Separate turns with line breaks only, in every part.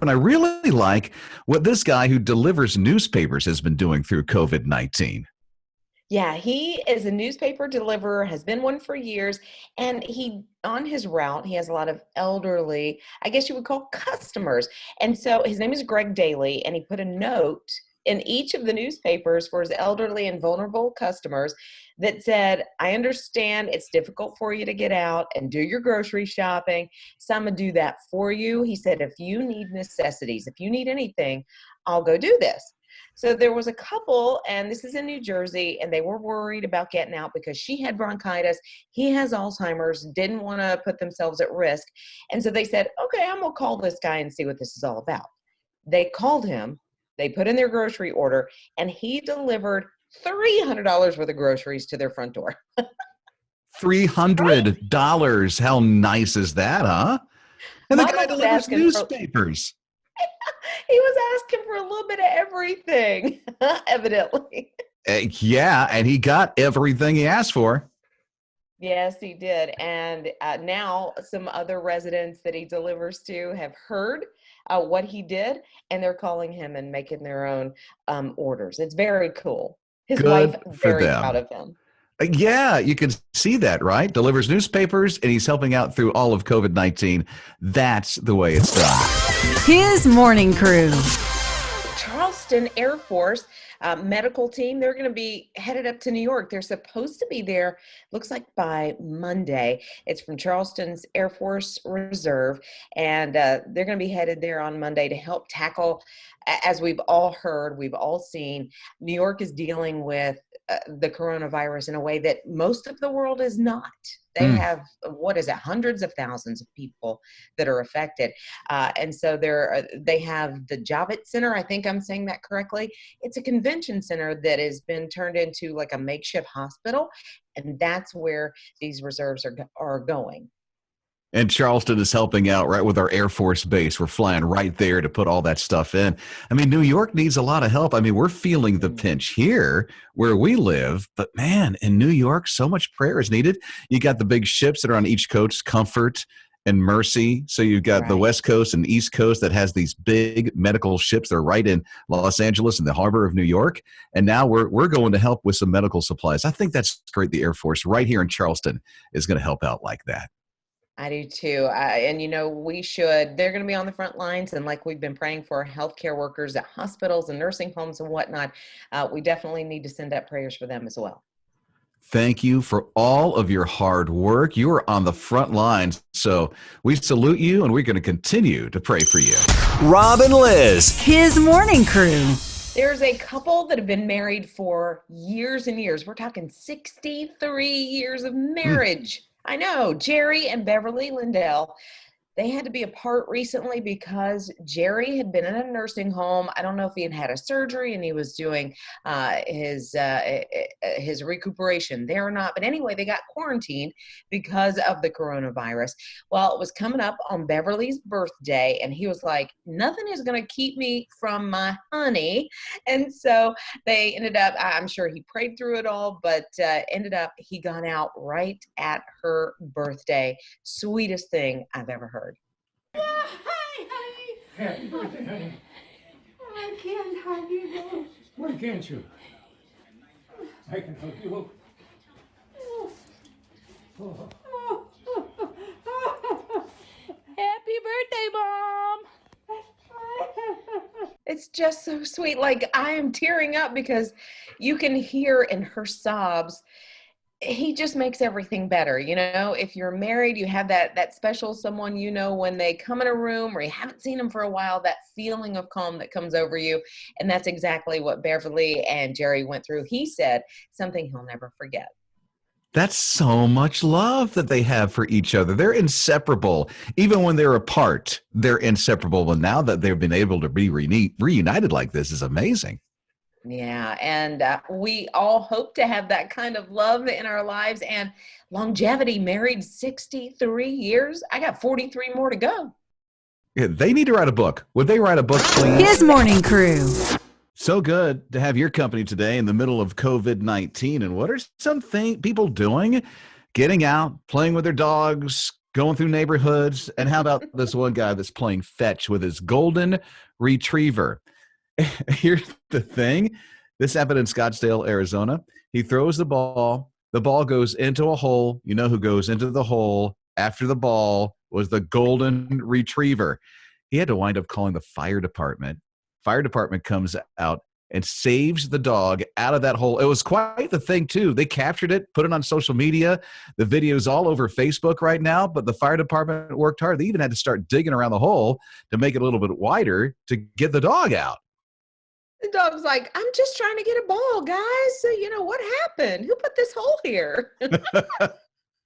And I really like what this guy who delivers newspapers has been doing through COVID-19.
Yeah, he is a newspaper deliverer, has been one for years, and he on his route, he has a lot of elderly, I guess you would call customers. And so his name is Greg Daly, and he put a note in each of the newspapers for his elderly and vulnerable customers that said, I understand it's difficult for you to get out and do your grocery shopping. So I'm gonna do that for you. He said, if you need necessities, if you need anything, I'll go do this. So there was a couple, and this is in New Jersey, and they were worried about getting out because she had bronchitis. He has Alzheimer's, didn't want to put themselves at risk. And so they said, okay, I'm going to call this guy and see what this is all about. They called him, they put in their grocery order, and he delivered $300 worth of groceries to their front door. Right?
$300. How nice is that, huh? And the
Mama
guy
was
delivers
asking for,
newspapers.
he was asking for a little bit of everything, evidently.
Yeah, and he got everything he asked for.
Yes, he did. And now some other residents that he delivers to have heard what he did, and they're calling him and making their own orders. It's very cool. His wife,
Good for
very proud
them.
of him.
Yeah, you can see that, right? Delivers newspapers, and he's helping out through all of COVID-19. That's the way it's done.
His morning crew.
Charleston Air Force medical team, they're going to be headed up to New York. They're supposed to be there, looks like by Monday. It's from Charleston's Air Force Reserve, and they're going to be headed there on Monday to help tackle, as we've all heard, we've all seen, New York is dealing with the coronavirus in a way that most of the world is not. They have, what is it, hundreds of thousands of people that are affected. And so they have the Javits Center, I think I'm saying that correctly. It's a convention center that has been turned into like a makeshift hospital. And that's where these reserves are going.
And Charleston is helping out right with our Air Force base. We're flying right there to put all that stuff in. I mean, New York needs a lot of help. I mean, we're feeling the pinch here where we live, but man, in New York, so much prayer is needed. You got the big ships that are on each coast, Comfort and Mercy. So you've got the
Right.
West Coast and East Coast that has these big medical ships that are right in Los Angeles and the harbor of New York. And now we're going to help with some medical supplies. I think that's great. The Air Force right here in Charleston is going to help out like that.
I do too. And they're going to be on the front lines. And like we've been praying for healthcare workers at hospitals and nursing homes and whatnot, we definitely need to send up prayers for them as well.
Thank you for all of your hard work. You are on the front lines. So we salute you, and we're going to continue to pray for you.
Rob and Liz.
His morning crew.
There's a couple that have been married for years and years. We're talking 63 years of marriage. I know, Jerry and Beverly Lindell. They had to be apart recently because Jerry had been in a nursing home. I don't know if he had had a surgery and he was doing his recuperation there or not. But anyway, they got quarantined because of the coronavirus. Well, it was coming up on Beverly's birthday, and he was like, nothing is going to keep me from my honey. And so they ended up, I'm sure he prayed through it all, but ended up, he got out right at her birthday. Sweetest thing I've ever heard.
Hi, honey.
Happy birthday, honey.
I can't hug you, though.
Why can't you? I can hug you. Oh.
Happy birthday, Mom.
It's just so sweet. Like, I am tearing up because you can hear in her sobs. He just makes everything better. If you're married, you have that special someone, when they come in a room or you haven't seen them for a while, that feeling of calm that comes over you. And that's exactly what Beverly and Jerry went through. He said something he'll never forget.
That's so much love that they have for each other. They're inseparable. Even when they're apart, they're inseparable. And now that they've been able to be reunited like this is amazing.
Yeah, and we all hope to have that kind of love in our lives and longevity. Married 63 years. I got 43 more to go.
Yeah, they need to write a book. Would they write a book, please?
His morning crew.
So good to have your company today in the middle of COVID-19. And what are some people doing? Getting out, playing with their dogs, going through neighborhoods. And how about this one guy that's playing fetch with his golden retriever? Here's the thing. This happened in Scottsdale, Arizona. He throws the ball. The ball goes into a hole. You know who goes into the hole after the ball was the golden retriever. He had to wind up calling the fire department. Fire department comes out and saves the dog out of that hole. It was quite the thing, too. They captured it, put it on social media. The video's all over Facebook right now, but the fire department worked hard. They even had to start digging around the hole to make it a little bit wider to get the dog out.
The dog's like, I'm just trying to get a ball, guys. So, what happened? Who put this hole here?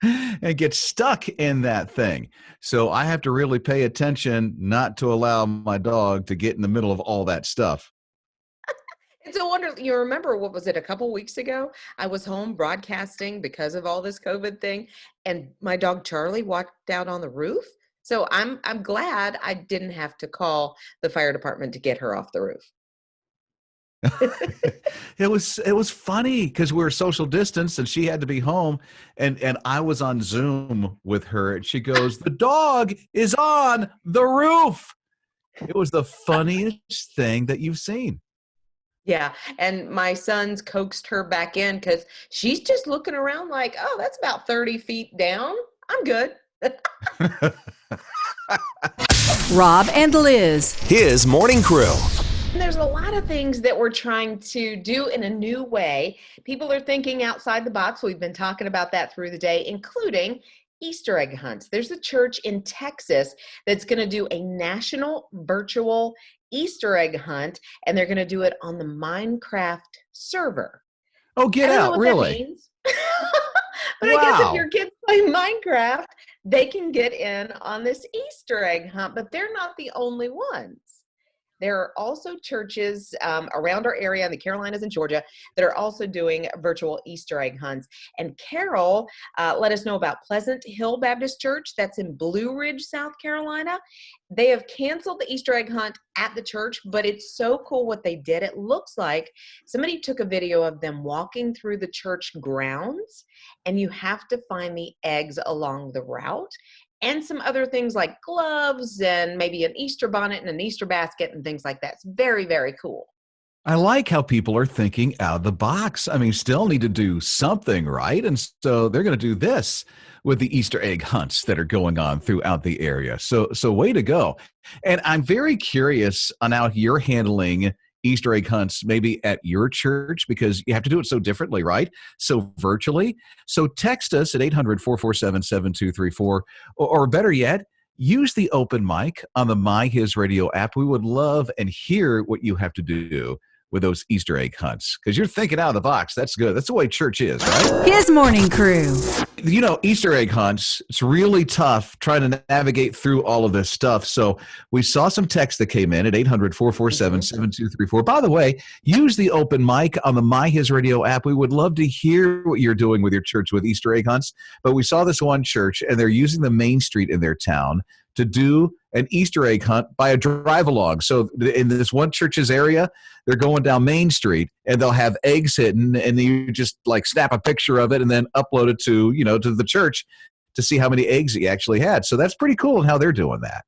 And get stuck in that thing. So I have to really pay attention not to allow my dog to get in the middle of all that stuff.
It's a wonder. You remember, what was it, a couple weeks ago? I was home broadcasting because of all this COVID thing, and my dog Charlie walked out on the roof. So I'm glad I didn't have to call the fire department to get her off the roof.
It was funny because we were social distance and she had to be home, and I was on Zoom with her, and she goes, "The dog is on the roof." It was the funniest thing that you've seen.
Yeah, and my sons coaxed her back in because she's just looking around like, oh, that's about 30 feet down. I'm good.
Rob and Liz.
His morning crew.
And there's a lot of things that we're trying to do in a new way. People are thinking outside the box. We've been talking about that through the day, including Easter egg hunts. There's a church in Texas that's going to do a national virtual Easter egg hunt, and they're going to do it on the Minecraft server.
Oh, get
I don't know
out,
what
really?
that means. But I guess
Wow.
if your kids play Minecraft, they can get in on this Easter egg hunt, but they're not the only ones. There are also churches around our area in the Carolinas and Georgia that are also doing virtual Easter egg hunts. And Carol let us know about Pleasant Hill Baptist Church that's in Blue Ridge, South Carolina. They have canceled the Easter egg hunt at the church, but it's so cool what they did. It looks like somebody took a video of them walking through the church grounds, and you have to find the eggs along the route. And some other things like gloves and maybe an Easter bonnet and an Easter basket and things like that. It's very, very cool.
I like how people are thinking out of the box. I mean, still need to do something, right? And so they're going to do this with the Easter egg hunts that are going on throughout the area. So way to go. And I'm very curious on how you're handling Easter egg hunts maybe at your church, because you have to do it so differently, right? So virtually. So text us at 800-447-7234, or better yet, use the open mic on the My His Radio app. We would love and hear what you have to do with those Easter egg hunts, because you're thinking out of the box. That's good. That's the way church is, right?
His morning crew.
Easter egg hunts, it's really tough trying to navigate through all of this stuff. So we saw some text that came in at 800-447-7234. By the way, use the open mic on the My His Radio app. We would love to hear what you're doing with your church with Easter egg hunts. But we saw this one church, and they're using the main street in their town to do an Easter egg hunt by a drive-along. So in this one church's area, they're going down Main Street, and they'll have eggs hidden, and you just like snap a picture of it and then upload it to the church to see how many eggs he actually had. So that's pretty cool how they're doing that.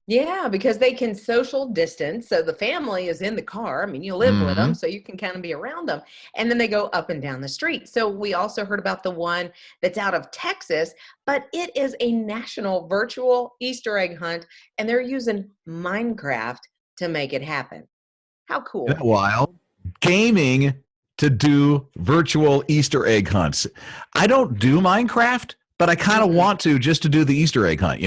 Yeah, because they can social distance. So the family is in the car. I mean, you live with them, so you can kind of be around them. And then they go up and down the street. So we also heard about the one that's out of Texas, but it is a national virtual Easter egg hunt, and they're using Minecraft to make it happen. How cool.
Isn't that wild? Gaming to do virtual Easter egg hunts. I don't do Minecraft, but I kind of want to, just to do the Easter egg hunt,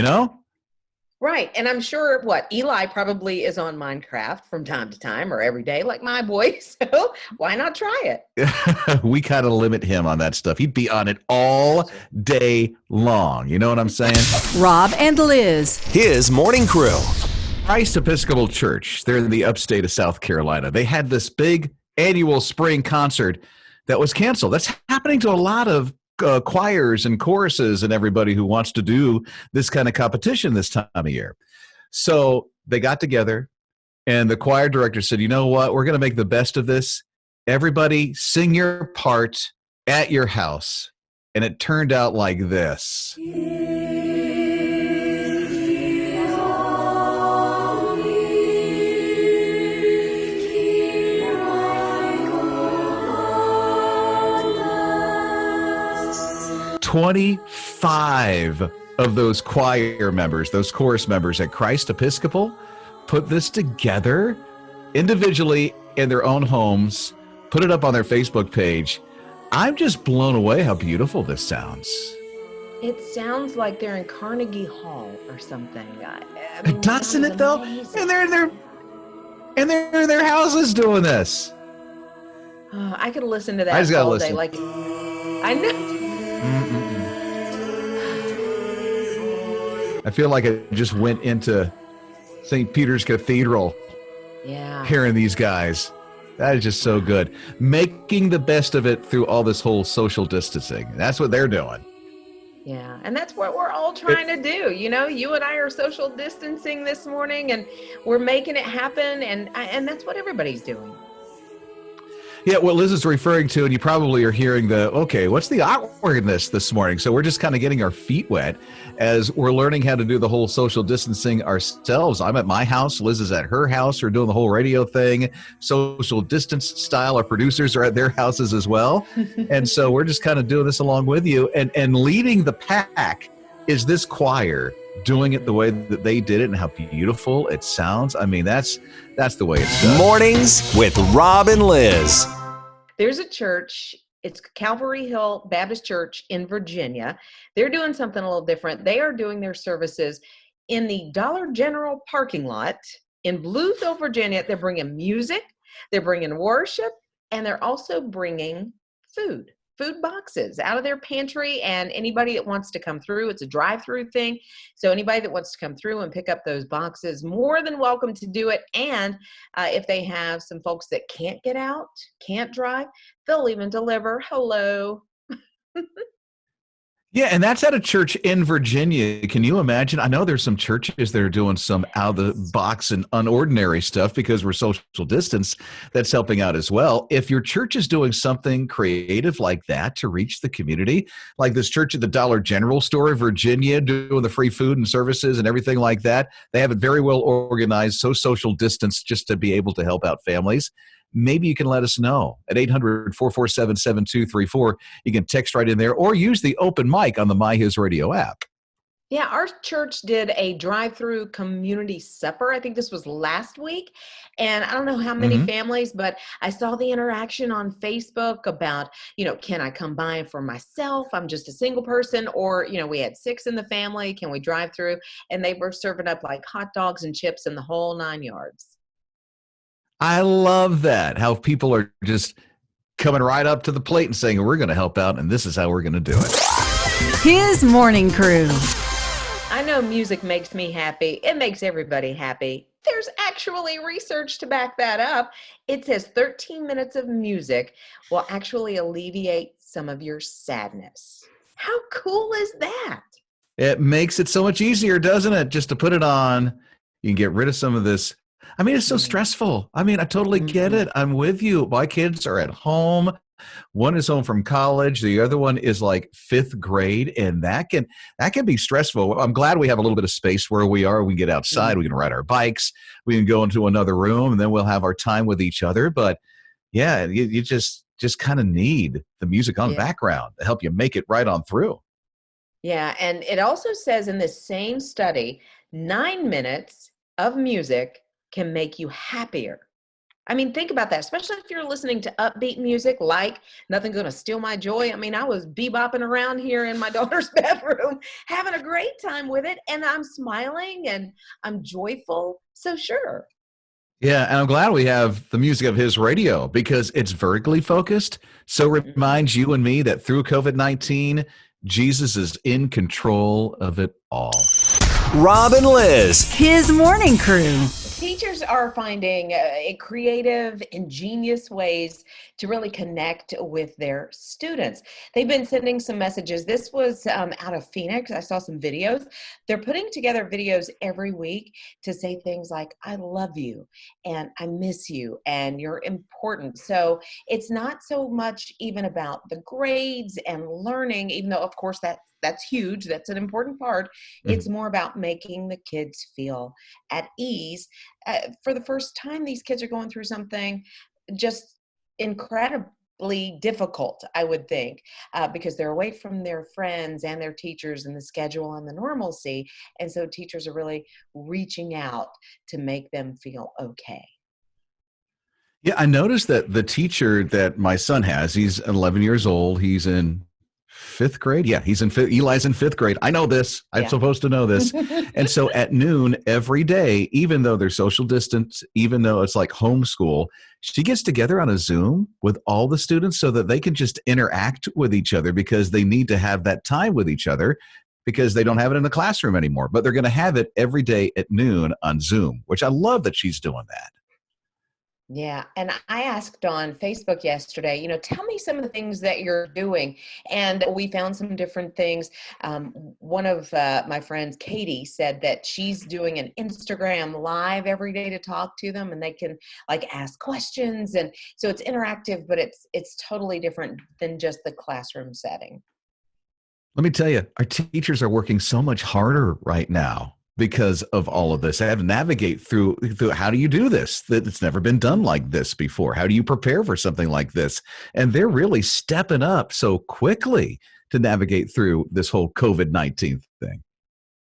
Right. And I'm sure Eli probably is on Minecraft from time to time or every day, like my boy. So why not try it?
We kind of limit him on that stuff. He'd be on it all day long. You know what I'm saying?
Rob and Liz.
His morning crew.
Christ Episcopal Church, they're in the upstate of South Carolina. They had this big annual spring concert that was canceled. That's happening to a lot of choirs and choruses and everybody who wants to do this kind of competition this time of year. So they got together, and the choir director said, you know what, we're going to make the best of this. Everybody sing your part at your house. And it turned out like this. 25 of those choir members, those chorus members at Christ Episcopal, put this together individually in their own homes, put it up on their Facebook page. I'm just blown away how beautiful this sounds.
It sounds like they're in Carnegie Hall or something. I mean,
Doesn't
sound
it
is
though?
amazing.
And they're in their houses doing this.
I could listen to
I just
that
gotta
all day.
listen.
Like, I know.
I feel like I just went into St. Peter's Cathedral
Yeah.
hearing these guys. That is just so good. Making the best of it through all this whole social distancing. That's what they're doing.
Yeah, and that's what we're all trying to do. You know, you and I are social distancing this morning, and we're making it happen, and that's what everybody's doing.
Yeah, what Liz is referring to, and you probably are hearing okay, what's the awkwardness this morning? So we're just kind of getting our feet wet as we're learning how to do the whole social distancing ourselves. I'm at my house. Liz is at her house. We're doing the whole radio thing, social distance style. Our producers are at their houses as well. And so we're just kind of doing this along with you. And leading the pack is this choir doing it the way that they did it and how beautiful it sounds. I mean, that's the way it's done.
Mornings with Rob and Liz.
There's a church, it's Calvary Hill Baptist Church in Virginia. They're doing something a little different. They are doing their services in the Dollar General parking lot in Bluesville, Virginia. They're bringing music, they're bringing worship, and they're also bringing food boxes out of their pantry, and anybody that wants to come through, it's a drive-through thing. So anybody that wants to come through and pick up those boxes, more than welcome to do it. And if they have some folks that can't get out, can't drive, they'll even deliver. Hello.
Yeah, and that's at a church in Virginia. Can you imagine? I know there's some churches that are doing some out of the box and unordinary stuff because we're social distance. That's helping out as well. If your church is doing something creative like that to reach the community, like this church at the Dollar General store in Virginia doing the free food and services and everything like that, they have it very well organized, so social distance just to be able to help out families. Maybe you can let us know at 800-447-7234. You can text right in there or use the open mic on the My His Radio app.
Yeah, our church did a drive-through community supper. I think this was last week. And I don't know how many families, but I saw the interaction on Facebook about, can I come by for myself? I'm just a single person. Or, we had 6 in the family. Can we drive through? And they were serving up like hot dogs and chips and the whole 9 yards.
I love that, how people are just coming right up to the plate and saying, we're going to help out, and this is how we're going to do it.
His morning crew.
I know music makes me happy. It makes everybody happy. There's actually research to back that up. It says 13 minutes of music will actually alleviate some of your sadness. How cool is that?
It makes it so much easier, doesn't it? Just to put it on, you can get rid of some of this. I mean, it's so stressful. I mean, I totally get it. I'm with you. My kids are at home. One is home from college. The other one is like 5th grade. And that can be stressful. I'm glad we have a little bit of space where we are. We can get outside. We can ride our bikes. We can go into another room, and then we'll have our time with each other. But yeah, you just kind of need the music on background to help you make it right on through.
Yeah. And it also says in this same study, 9 minutes of music can make you happier. I mean, think about that, especially if you're listening to upbeat music like Nothing Gonna Steal My Joy. I mean, I was bebopping around here in my daughter's bedroom, having a great time with it, and I'm smiling and I'm joyful. So sure.
Yeah, and I'm glad we have the music of His radio because it's vertically focused. So it reminds you and me that through COVID-19, Jesus is in control of it all.
Rob and Liz.
His morning crew.
Teachers are finding creative, ingenious ways to really connect with their students. They've been sending some messages. This was out of Phoenix. I saw some videos. They're putting together videos every week to say things like, I love you, and I miss you, and you're important. So it's not so much even about the grades and learning, even though, of course, that's huge. That's an important part. It's more about making the kids feel at ease. For the first time, these kids are going through something just incredible. difficult, I would think, because they're away from their friends and their teachers and the schedule and the normalcy. And so teachers are really reaching out to make them feel okay.
Yeah, I noticed that the teacher that my son has, he's 11 years old. He's in fifth grade. Yeah, he's in fifth. Eli's in fifth grade. I know this. I'm
Yeah.
supposed to know this. And so at noon every day, even though they're social distance, even though it's like homeschool, she gets together on a Zoom with all the students so that they can just interact with each other because they need to have that time with each other because they don't have it in the classroom anymore. But they're going to have it every day at noon on Zoom, which I love that she's doing that.
Yeah. And I asked on Facebook yesterday, tell me some of the things that you're doing. And we found some different things. One of my friends, Katie, said that she's doing an Instagram live every day to talk to them and they can ask questions. And so it's interactive, but it's totally different than just the classroom setting.
Let me tell you, our teachers are working so much harder right now because of all of this. I have to navigate through how do you do this? That it's never been done like this before. How do you prepare for something like this? And they're really stepping up so quickly to navigate through this whole COVID-19 thing.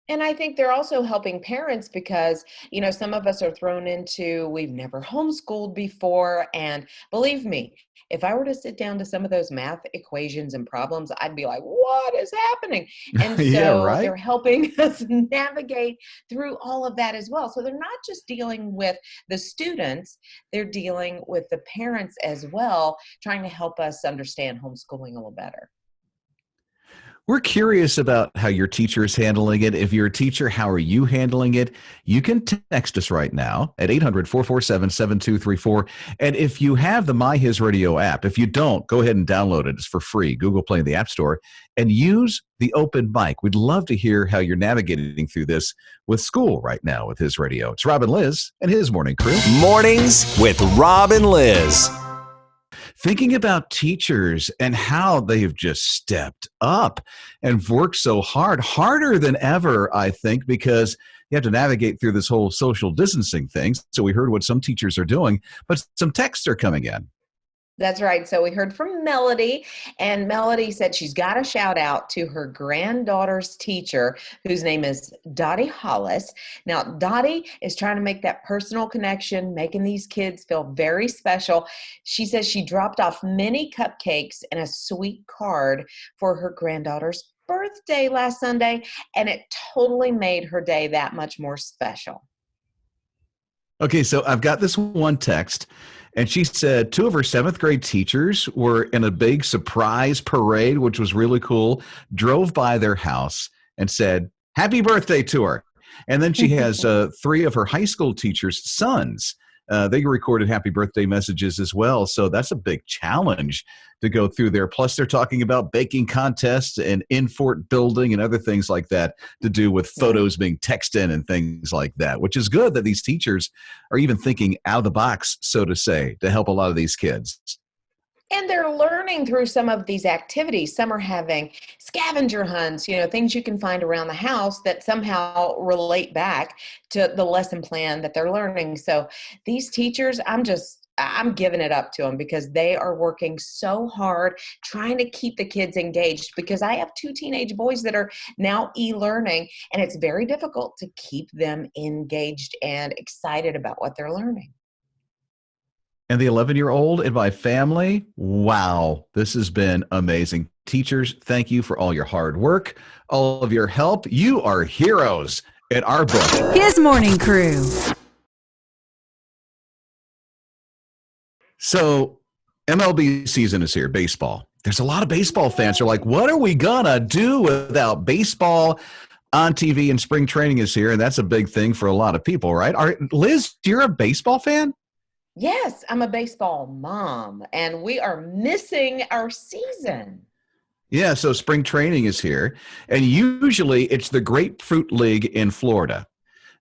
And I think they're also helping parents because, some of us are thrown into, we've never homeschooled before. And believe me, if I were to sit down to some of those math equations and problems, I'd be like, what is happening? And so
Yeah, right?
they're helping us navigate through all of that as well. So they're not just dealing with the students, they're dealing with the parents as well, trying to help us understand homeschooling a little better.
We're curious about how your teacher is handling it. If you're a teacher, how are you handling it? You can text us right now at 800-447-7234. And if you have the My His Radio app, if you don't, go ahead and download it. It's for free. Google Play and the App Store. And use the open mic. We'd love to hear how you're navigating through this with school right now with His Radio. It's Rob and Liz and His Morning Crew.
Mornings with Rob and Liz.
Thinking about teachers and how they have just stepped up and worked so hard, harder than ever, I think, because you have to navigate through this whole social distancing thing. So we heard what some teachers are doing, but some texts are coming in.
That's right. So we heard from Melody, and Melody said she's got a shout out to her granddaughter's teacher, whose name is Dottie Hollis. Now, Dottie is trying to make that personal connection, making these kids feel very special. She says she dropped off many cupcakes and a sweet card for her granddaughter's birthday last Sunday, and it totally made her day that much more special.
Okay, so I've got this one text. And she said 2 of her 7th grade teachers were in a big surprise parade, which was really cool, drove by their house and said, happy birthday to her. And then she has 3 of her high school teachers' sons. They recorded happy birthday messages as well. So that's a big challenge to go through there. Plus, they're talking about baking contests and in-fort building and other things like that to do with photos being texted in and things like that, which is good that these teachers are even thinking out of the box, so to say, to help a lot of these kids.
And they're learning through some of these activities. Some are having scavenger hunts, things you can find around the house that somehow relate back to the lesson plan that they're learning. So these teachers, I'm giving it up to them because they are working so hard trying to keep the kids engaged, because I have 2 teenage boys that are now e-learning, and it's very difficult to keep them engaged and excited about what they're learning.
And the 11-year-old in my family, wow, this has been amazing. Teachers, thank you for all your hard work, all of your help. You are heroes in our book.
His Morning Crew.
So MLB season is here, baseball. There's a lot of baseball fans who are like, what are we going to do without baseball on TV? And spring training is here, and that's a big thing for a lot of people, right? Liz, you're a baseball fan?
Yes, I'm a baseball mom, and we are missing our season.
Yeah, so spring training is here, and usually it's the Grapefruit League in Florida.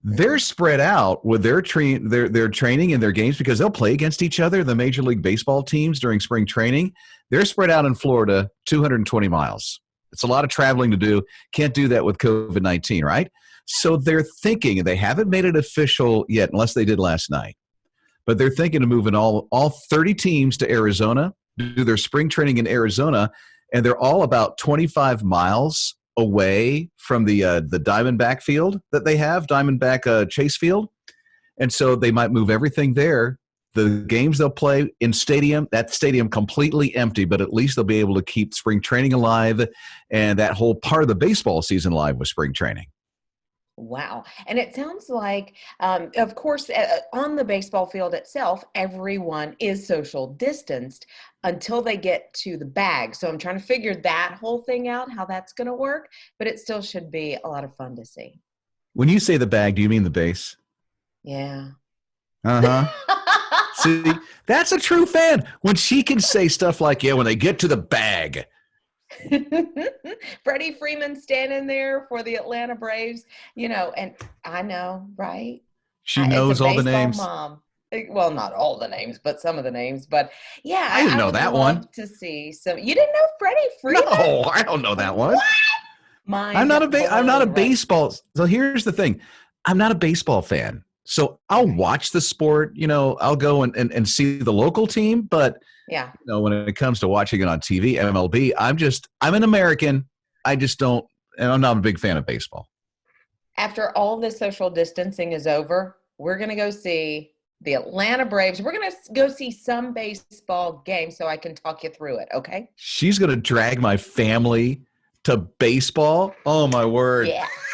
They're spread out with their training and their games because they'll play against each other, the Major League Baseball teams during spring training. They're spread out in Florida, 220 miles. It's a lot of traveling to do. Can't do that with COVID-19, right? So they're thinking, and they haven't made it official yet, unless they did last night, but they're thinking of moving all 30 teams to Arizona do their spring training in Arizona, and they're all about 25 miles away from the Diamondback field that they have, Diamondback Chase Field. And so they might move everything there. The games they'll play in that stadium completely empty, but at least they'll be able to keep spring training alive and that whole part of the baseball season alive with spring training.
Wow. And it sounds like, of course, on the baseball field itself, everyone is social distanced until they get to the bag. So I'm trying to figure that whole thing out, how that's going to work, but it still should be a lot of fun to see.
When you say the bag, do you mean the base?
Yeah.
Uh-huh. See, that's a true fan. When she can say stuff like, yeah, when they get to the bag.
Freddie Freeman standing there for the Atlanta Braves, and I know, right?
She knows all the names.
Mom. Well, not all the names, but some of the names. But yeah,
I didn't know
would
that
love
one.
to see some. You didn't know Freddie Freeman?
No, I don't know that one.
What?
I'm not a
Right.
baseball. So here's the thing. I'm not a baseball fan. So I'll watch the sport, I'll go and see the local team, but
Yeah.
when it comes to watching it on TV, MLB, I'm an American. I just don't, and I'm not a big fan of baseball.
After all this social distancing is over, we're going to go see the Atlanta Braves. We're going to go see some baseball games so I can talk you through it, okay?
She's going to drag my family to baseball. Oh, my word.
Yeah.